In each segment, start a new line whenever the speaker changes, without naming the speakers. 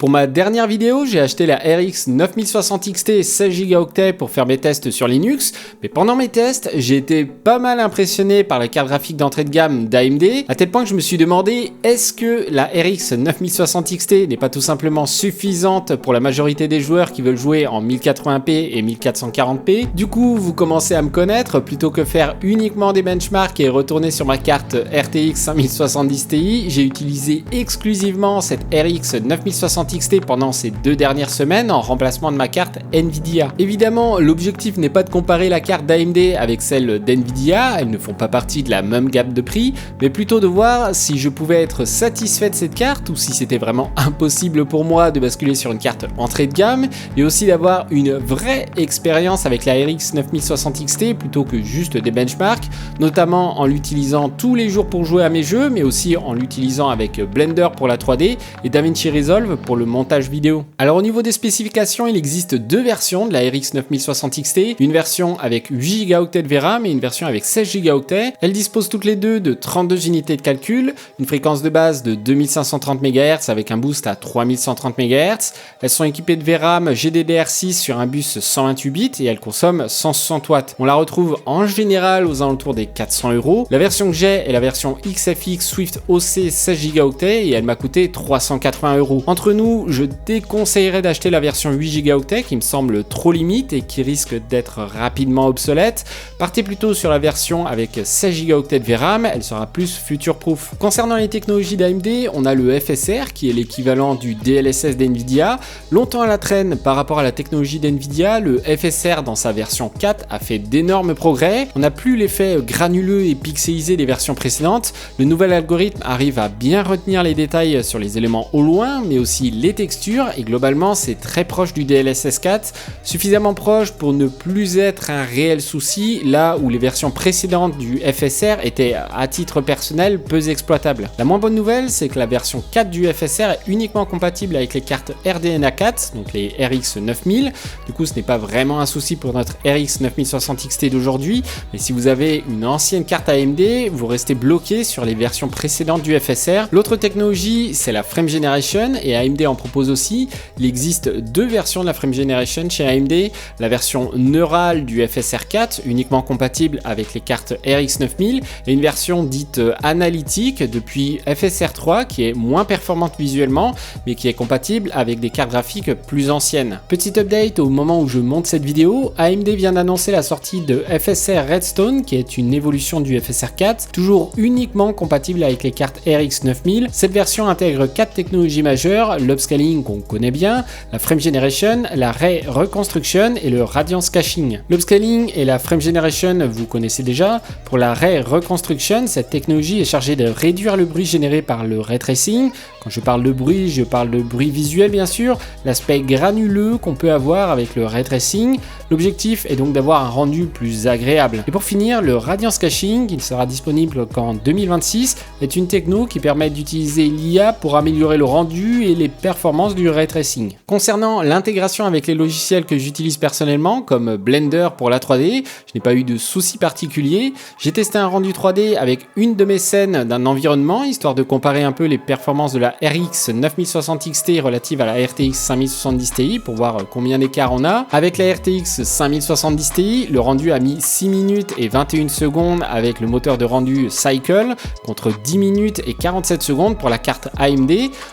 Pour ma dernière vidéo, j'ai acheté la RX 9060 XT 16 Go pour faire mes tests sur Linux, mais pendant mes tests, j'ai été pas mal impressionné par la carte graphique d'entrée de gamme d'AMD, à tel point que je me suis demandé est-ce que la RX 9060 XT n'est pas tout simplement suffisante pour la majorité des joueurs qui veulent jouer en 1080p et 1440p. Du coup, vous commencez à me connaître, plutôt que faire uniquement des benchmarks et retourner sur ma carte RTX 5070 Ti, j'ai utilisé exclusivement cette RX 9060 XT pendant ces 2 dernières semaines en remplacement de ma carte Nvidia. Évidemment, l'objectif n'est pas de comparer la carte d'AMD avec celle d'Nvidia, elles ne font pas partie de la même gamme de prix, mais plutôt de voir si je pouvais être satisfait de cette carte ou si c'était vraiment impossible pour moi de basculer sur une carte entrée de gamme, et aussi d'avoir une vraie expérience avec la RX 9060 XT plutôt que juste des benchmarks, notamment en l'utilisant tous les jours pour jouer à mes jeux, mais aussi en l'utilisant avec Blender pour la 3D et DaVinci Resolve pour le montage vidéo. Alors au niveau des spécifications, il existe 2 versions de la RX 9060 XT, une version avec 8 Go de VRAM et une version avec 16 Go. Elles disposent toutes les deux de 32 unités de calcul, une fréquence de base de 2530 MHz avec un boost à 3130 MHz. Elles sont équipées de VRAM GDDR6 sur un bus 128 bits et elles consomment 160 watts. On la retrouve en général aux alentours des 400 €. La version que j'ai est la version XFX Swift OC 16 Go et elle m'a coûté 380 €. Entre nous, je déconseillerais d'acheter la version 8 Go qui me semble trop limite et qui risque d'être rapidement obsolète. Partez plutôt sur la version avec 16 Go de VRAM, elle sera plus future-proof. Concernant les technologies d'AMD, on a le FSR qui est l'équivalent du DLSS d'Nvidia. Longtemps à la traîne par rapport à la technologie d'Nvidia, le FSR dans sa version 4 a fait d'énormes progrès. On n'a plus l'effet granuleux et pixelisé des versions précédentes. Le nouvel algorithme arrive à bien retenir les détails sur les éléments au loin, mais aussi les textures, et globalement c'est très proche du DLSS 4, suffisamment proche pour ne plus être un réel souci, là où les versions précédentes du FSR étaient à titre personnel peu exploitables. La moins bonne nouvelle, c'est que la version 4 du FSR est uniquement compatible avec les cartes RDNA 4, donc les RX 9000, du coup ce n'est pas vraiment un souci pour notre RX 9060 XT d'aujourd'hui, mais si vous avez une ancienne carte AMD, vous restez bloqué sur les versions précédentes du FSR. L'autre technologie, c'est la Frame Generation, et AMD en propose aussi. Il existe 2 versions de la Frame Generation chez AMD, la version neurale du FSR 4, uniquement compatible avec les cartes RX 9000, et une version dite analytique depuis FSR 3 qui est moins performante visuellement, mais qui est compatible avec des cartes graphiques plus anciennes. Petit update, au moment où je monte cette vidéo, AMD vient d'annoncer la sortie de FSR Redstone, qui est une évolution du FSR 4, toujours uniquement compatible avec les cartes RX 9000. Cette version intègre 4 technologies majeures, l'upscaling qu'on connaît bien, la Frame Generation, la Ray Reconstruction et le Radiance Caching. L'upscaling et la Frame Generation, vous connaissez déjà. Pour la Ray Reconstruction, cette technologie est chargée de réduire le bruit généré par le ray tracing. Quand je parle de bruit, je parle de bruit visuel bien sûr, l'aspect granuleux qu'on peut avoir avec le ray tracing. L'objectif est donc d'avoir un rendu plus agréable. Et pour finir, le Radiance Caching, il sera disponible qu'en 2026, est une techno qui permet d'utiliser l'IA pour améliorer le rendu et les performances du ray tracing. Concernant l'intégration avec les logiciels que j'utilise personnellement, comme Blender pour la 3D, je n'ai pas eu de soucis particuliers. J'ai testé un rendu 3D avec une de mes scènes d'un environnement, histoire de comparer un peu les performances de la RX 9060 XT relative à la RTX 5070 Ti pour voir combien d'écart on a. Avec la RTX 5070 Ti, le rendu a mis 6 minutes et 21 secondes avec le moteur de rendu Cycle, contre 10 minutes et 47 secondes pour la carte AMD.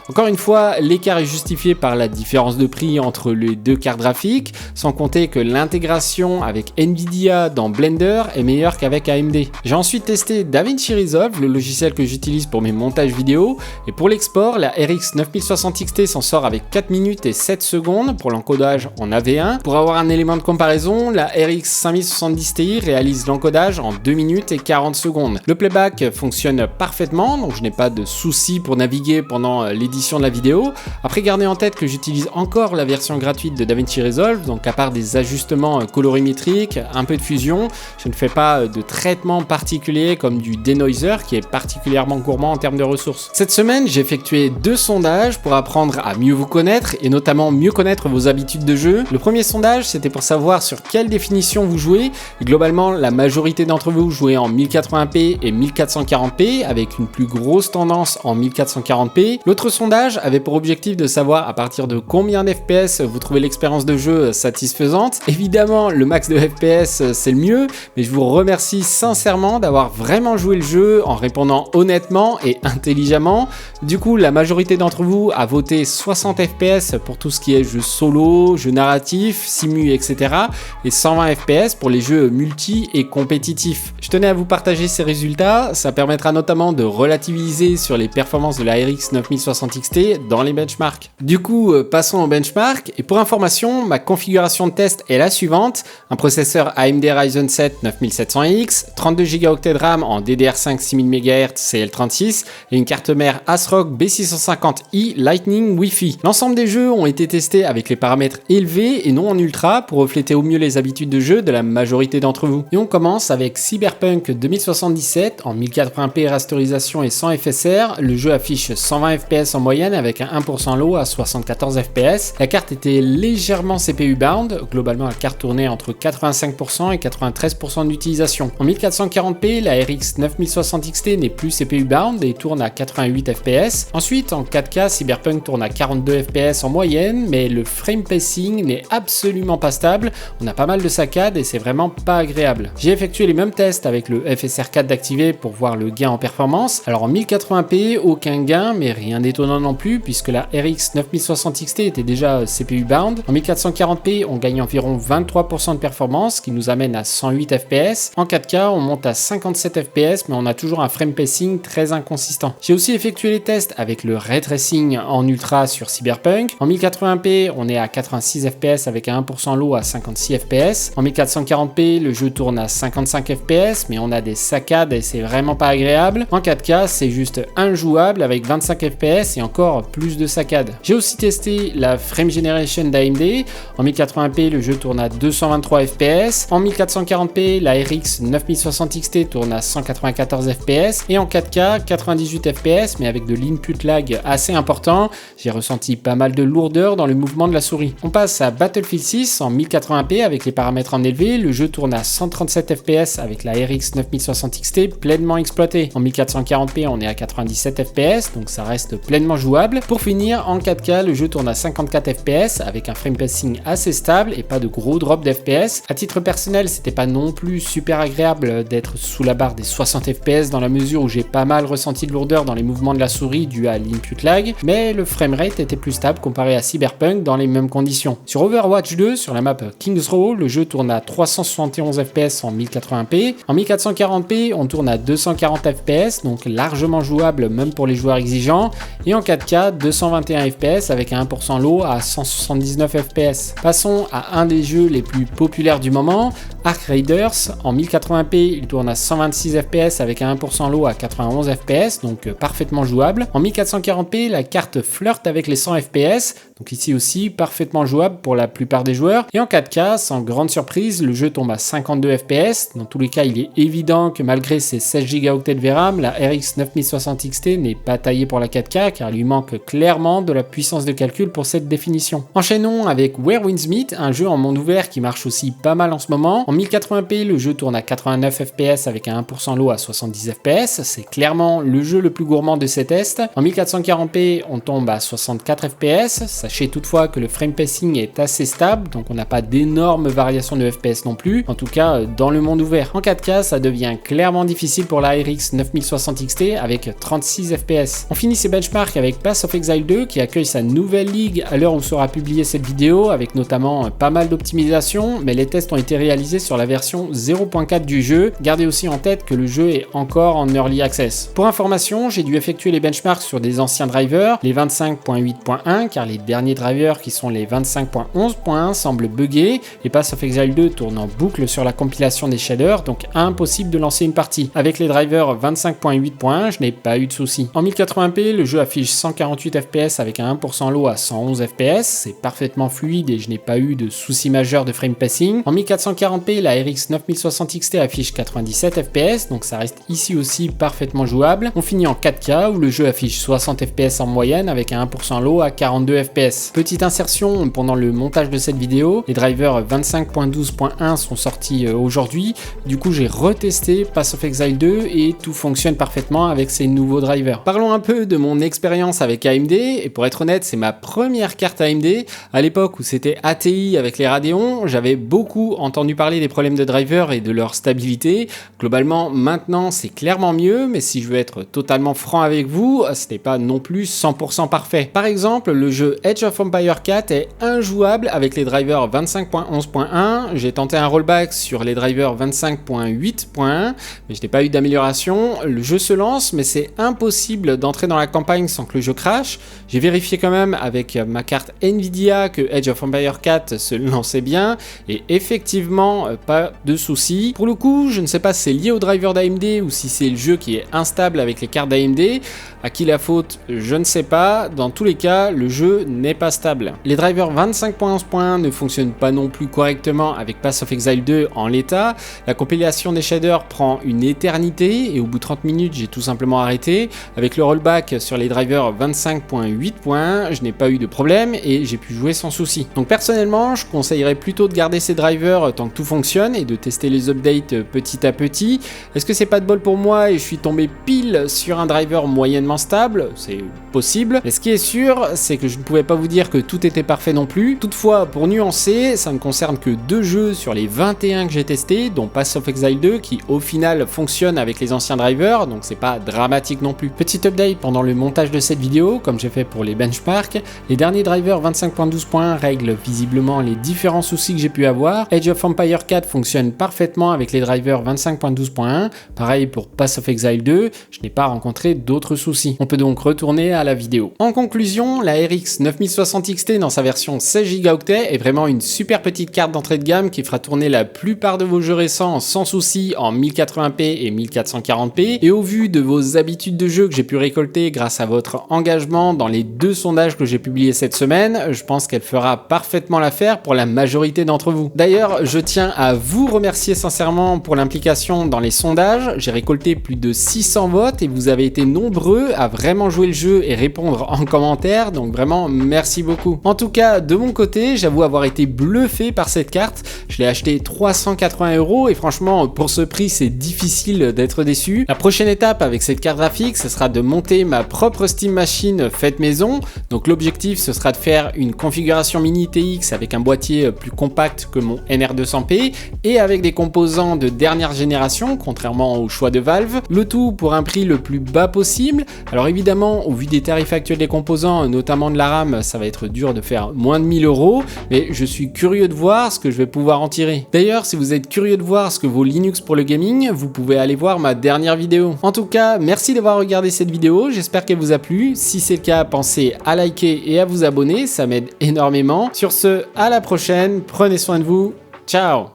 Encore une fois, l'écart est justifié par la différence de prix entre les 2 cartes graphiques, sans compter que l'intégration avec Nvidia dans Blender est meilleure qu'avec AMD. J'ai ensuite testé DaVinci Resolve, le logiciel que j'utilise pour mes montages vidéo, et pour l'export, la RX 9060 XT s'en sort avec 4 minutes et 7 secondes pour l'encodage en AV1. Pour avoir un élément de comparaison, la RX 5070 Ti réalise l'encodage en 2 minutes et 40 secondes. Le playback fonctionne parfaitement, donc je n'ai pas de soucis pour naviguer pendant l'édition de la vidéo. Après, gardez en tête que j'utilise encore la version gratuite de DaVinci Resolve, donc à part des ajustements colorimétriques, un peu de fusion, je ne fais pas de traitement particulier comme du denoiser qui est particulièrement gourmand en termes de ressources. Cette semaine, j'ai effectué effectué 2 sondages pour apprendre à mieux vous connaître et notamment mieux connaître vos habitudes de jeu. Le premier sondage, c'était pour savoir sur quelle définition vous jouez. Et globalement, la majorité d'entre vous jouez en 1080p et 1440p avec une plus grosse tendance en 1440p. L'autre sondage avait pour objectif de savoir à partir de combien d'FPS vous trouvez l'expérience de jeu satisfaisante. Évidemment, le max de FPS, c'est le mieux, mais je vous remercie sincèrement d'avoir vraiment joué le jeu en répondant honnêtement et intelligemment. Du coup, la majorité d'entre vous a voté 60 FPS pour tout ce qui est jeu solo, jeu narratif, simu, etc. et 120 FPS pour les jeux multi et compétitifs. Je tenais à vous partager ces résultats, ça permettra notamment de relativiser sur les performances de la RX 9060 XT dans les benchmarks. Du coup, passons au benchmark, et pour information, ma configuration de test est la suivante: un processeur AMD Ryzen 7 9700X, 32 Go de RAM en DDR5 6000 MHz CL36 et une carte mère ASRock B650i Lightning Wi-Fi. L'ensemble des jeux ont été testés avec les paramètres élevés et non en ultra pour refléter au mieux les habitudes de jeu de la majorité d'entre vous. Et on commence avec Cyberpunk 2077 en 1080p rasterisation et 100 FSR. Le jeu affiche 120 FPS en moyenne avec un 1% low à 74 FPS. La carte était légèrement CPU bound, globalement la carte tournait entre 85% et 93% d'utilisation. En 1440p, la RX 9060 XT n'est plus CPU bound et tourne à 88 FPS. Ensuite, en 4K, Cyberpunk tourne à 42 FPS en moyenne, mais le frame pacing n'est absolument pas stable. On a pas mal de saccades et c'est vraiment pas agréable. J'ai effectué les mêmes tests avec le FSR4 d'activer pour voir le gain en performance. Alors en 1080p, aucun gain, mais rien d'étonnant non plus puisque la RX 9060 XT était déjà CPU bound. En 1440p, on gagne environ 23% de performance, qui nous amène à 108 FPS. En 4K, on monte à 57 FPS, mais on a toujours un frame pacing très inconsistant. J'ai aussi effectué les tests avec le ray tracing en ultra sur Cyberpunk. En 1080p, on est à 86 FPS avec un 1% low à 56 FPS. En 1440p, le jeu tourne à 55 FPS, mais on a des saccades et c'est vraiment pas agréable. En 4K, c'est juste injouable avec 25 FPS et encore plus de saccades. J'ai aussi testé la frame generation d'AMD. En 1080p, le jeu tourne à 223 FPS. En 1440p, la RX 9060 XT tourne à 194 FPS. Et en 4K, 98 FPS, mais avec de l'input lag assez important. J'ai ressenti pas mal de lourdeur dans le mouvement de la souris. On passe à Battlefield 6 en 1080p avec les paramètres en élevé. Le jeu tourne à 137 FPS avec la RX 9060 XT pleinement exploitée. En 1440p, on est à 97 FPS, donc ça reste pleinement jouable. Pour finir, en 4K, le jeu tourne à 54 FPS avec un frame pacing assez stable et pas de gros drop d'FPS. À titre personnel, c'était pas non plus super agréable d'être sous la barre des 60 FPS dans la mesure où j'ai pas mal ressenti de lourdeur dans les mouvements de la souris dû à l'input lag, mais le framerate était plus stable comparé à Cyberpunk dans les mêmes conditions. Sur Overwatch 2, sur la map King's Row, le jeu tourne à 371 FPS en 1080p. En 1440p, on tourne à 240 FPS, donc largement jouable même pour les joueurs exigeants. Et en 4K, 221 FPS avec un 1% low à 179 FPS. Passons à un des jeux les plus populaires du moment, Ark Raiders. En 1080p, il tourne à 126 FPS avec un 1% low à 91 FPS, donc parfaitement jouable. En 1440p, la carte flirte avec les 100 FPS, donc ici aussi parfaitement jouable pour la plupart des joueurs. Et en 4K, sans grande surprise, le jeu tombe à 52 FPS. Dans tous les cas, il est évident que malgré ses 16 Go de VRAM, la RX 9060 XT n'est pas taillée pour la 4K car il lui manque clairement de la puissance de calcul pour cette définition. Enchaînons avec Where Winds Meet, un jeu en monde ouvert qui marche aussi pas mal en ce moment. En 1080p, le jeu tourne à 89 FPS avec un 1% low à 70 FPS. C'est clairement le jeu le plus gourmand de ces tests. En 1440p, on tombe à 64 FPS. Sachez toutefois que le frame pacing est assez stable, donc on n'a pas d'énormes variations de FPS non plus, en tout cas dans le monde ouvert. En 4K, ça devient clairement difficile pour la RX 9060 XT avec 36 FPS. On finit ces benchmarks avec Path of Exile 2 qui accueille sa nouvelle ligue à l'heure où sera publiée cette vidéo, avec notamment pas mal d'optimisation, mais les tests ont été réalisés sur la version 0.4 du jeu. Gardez aussi en tête que le jeu est encore en early access. Pour information, j'ai dû effectuer les benchmarks sur des anciens drivers, les 25.8.1, car les derniers drivers qui sont les 25.11.1 semblent bugger, et Path of Exile 2 tourne en boucle sur la compilation des shaders, donc impossible de lancer une partie. Avec les drivers 25.8.1, je n'ai pas eu de soucis. En 1080p, le jeu affiche 148 FPS avec un 1% low à 111 FPS, c'est parfaitement fluide et je n'ai pas eu de soucis majeurs de frame pacing. En 1440p, 1080p, la RX 9060 XT affiche 97 fps, donc ça reste ici aussi parfaitement jouable. On finit en 4K où le jeu affiche 60 fps en moyenne avec un 1% low à 42 fps. Petite insertion pendant le montage de cette vidéo, les drivers 25.12.1 sont sortis aujourd'hui, du coup j'ai retesté Path of Exile 2 et tout fonctionne parfaitement avec ces nouveaux drivers. Parlons un peu de mon expérience avec AMD, et pour être honnête c'est ma première carte AMD. À l'époque où c'était ATI avec les Radeon, j'avais beaucoup entendu parler des problèmes de driver et de leur stabilité. Globalement maintenant c'est clairement mieux, mais si je veux être totalement franc avec vous, ce n'est pas non plus 100% parfait. Par exemple, le jeu Age of Empires 4 est injouable avec les drivers 25.11.1. J'ai tenté un rollback sur les drivers 25.8.1, mais je n'ai pas eu d'amélioration. Le jeu se lance, mais c'est impossible d'entrer dans la campagne sans que le jeu crache. J'ai vérifié quand même avec ma carte Nvidia que Age of Empires 4 se lançait bien, et effectivement, pas de soucis. Pour le coup, je ne sais pas si c'est lié au driver d'AMD ou si c'est le jeu qui est instable avec les cartes d'AMD. À qui la faute, je ne sais pas. Dans tous les cas, le jeu n'est pas stable. Les drivers 25.11.1 ne fonctionnent pas non plus correctement avec Path of Exile 2 en l'état. La compilation des shaders prend une éternité et au bout de 30 minutes, j'ai tout simplement arrêté. Avec le rollback sur les drivers 25.8.1, je n'ai pas eu de problème et j'ai pu jouer sans souci. Donc personnellement, je conseillerais plutôt de garder ces drivers tant que tout fonctionne et de tester les updates petit à petit. Est-ce que c'est pas de bol pour moi et je suis tombé pile sur un driver moyennement stable? C'est possible. Mais ce qui est sûr, c'est que je ne pouvais pas vous dire que tout était parfait non plus. Toutefois, pour nuancer, ça ne concerne que 2 jeux sur les 21 que j'ai testés, dont Path of Exile 2 qui au final fonctionne avec les anciens drivers, donc c'est pas dramatique non plus. Petit update pendant le montage de cette vidéo, comme j'ai fait pour les benchmarks, les derniers drivers 25.12.1 règlent visiblement les différents soucis que j'ai pu avoir. Age of Empires 4 fonctionne parfaitement avec les drivers 25.12.1, pareil pour Path of Exile 2, je n'ai pas rencontré d'autres soucis. On peut donc retourner à la vidéo. En conclusion, la RX 9060 XT dans sa version 16 Go est vraiment une super petite carte d'entrée de gamme qui fera tourner la plupart de vos jeux récents sans souci en 1080p et 1440p, et au vu de vos habitudes de jeu que j'ai pu récolter grâce à votre engagement dans les 2 sondages que j'ai publiés cette semaine, je pense qu'elle fera parfaitement l'affaire pour la majorité d'entre vous. D'ailleurs, je tiens à vous remercier sincèrement pour l'implication dans les sondages. J'ai récolté plus de 600 votes et vous avez été nombreux à vraiment jouer le jeu et répondre en commentaire, donc vraiment merci beaucoup. En tout cas, de mon côté, j'avoue avoir été bluffé par cette carte. Je l'ai acheté 380 € et franchement, pour ce prix, c'est difficile d'être déçu. La prochaine étape avec cette carte graphique, ce sera de monter ma propre Steam Machine faite maison. Donc l'objectif, ce sera de faire une configuration mini TX avec un boîtier plus compact que mon NR200p et avec des composants de dernière génération, contrairement au choix de Valve. Le tout pour un prix le plus bas possible. Alors évidemment, au vu des tarifs actuels des composants, notamment de la RAM, ça va être dur de faire moins de 1000 €, mais je suis curieux de voir ce que je vais pouvoir en tirer. D'ailleurs, si vous êtes curieux de voir ce que vaut Linux pour le gaming, vous pouvez aller voir ma dernière vidéo. En tout cas, merci d'avoir regardé cette vidéo, j'espère qu'elle vous a plu. Si c'est le cas, pensez à liker et à vous abonner, ça m'aide énormément. Sur ce, à la prochaine, prenez soin de vous, ciao!